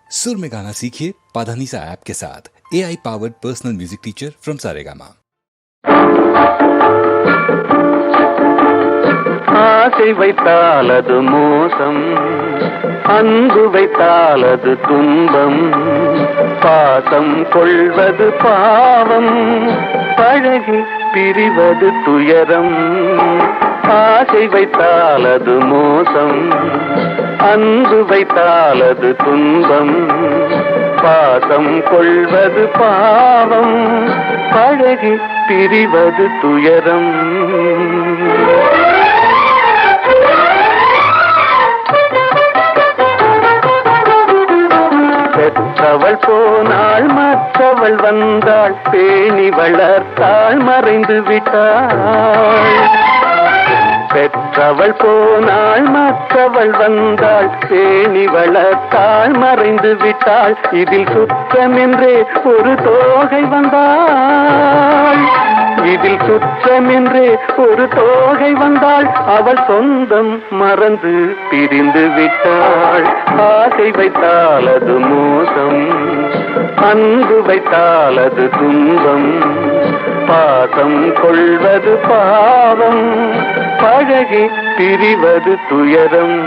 सुर में गाना सीखिए पाधानीसा ऐप के साथ। AI powered personal music teacher from Saregama. ஆசை வைத்தால் அது மோசம், அன்பு வைத்தால் அது துன்பம், பாசம் கொள்வது பாவம், பழகி பிரிவது துயரம். ஆசை வைத்தால் அது மோசம், அன்பு வைத்தால் அது துன்பம், பாசம் கொள்வது பாவம், பழகி பிரிவது துயரம். பெற்றவள் போனாள், மற்றவள் வந்தாள், பேணி வளர்த்தாள், மறைந்து விட்டாள். பெற்றவள் போனாள், மற்றவள் வந்தாள், பேணி வளர்த்தாள், மறைந்து விட்டாள். இதில் சுற்றமென்றே ஒரு தோகை வந்தாள், இதில் சுற்றமென்றே ஒரு தோகை வந்தாள். அவள் சொந்தம் மறந்து பிரிந்து விட்டாள். ஆசை வைத்தால் அது மோசம், அன்பு வைத்தால் அது துன்பம், பாசம் கொள்வது பாவம், பழகி பிரிவது துயரம்.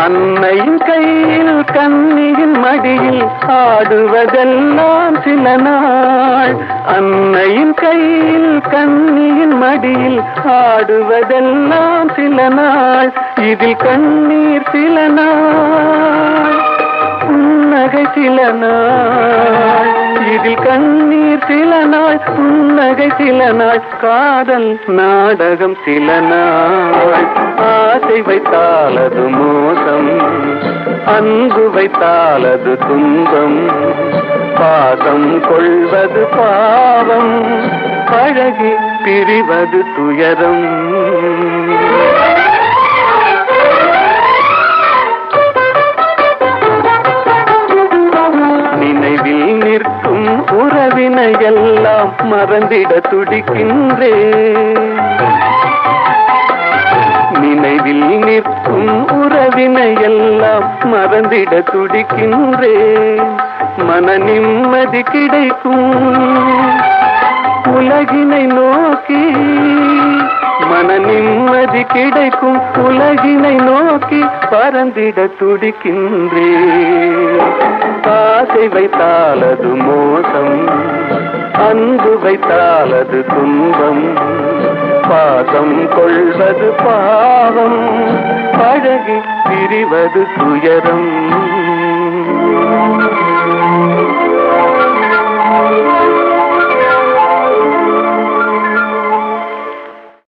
அன்னையின் கையில் கண்ணியின் மடியில் ஆடுவதெல்லாம் சில நாள். அன்னையின் கையில் கண்ணியின் மடியில் ஆடுவதெல்லாம் சில நாள். இதில் கண்ணீர் சில நாள், புன்னகை சில நாள். இதில் கண்ணீர் சில நாள், புன்னகை சில நாள், காதல் நாடகம் சில நாள். ஆசை வைத்தால் அது மோசம், அன்பு வைத்தால் அது துன்பம், பாசம் கொள்வது பாவம், பழகி பிரிவது துயரம். நினைவில் நிற்கும் உறவினை எல்லாம் மறந்திட துடிக்கின்றேன். நினைவில் நிற்கும் உறவினை எல்லாம் மறந்திட துடிக்கின்றேன். மன நிம்மதி கிடைக்கும் உலகினை நோக்கி, மன நிம்மதி கிடைக்கும் உலகினை நோக்கி பறந்திட துடிக்கின்றேன். ஆசை வைத்தால் அது மோசம், அன்பு வைத்தால் அது துன்பம், பாசம் கொள்வது பாவம், பழகி பிரிவது துயரம்.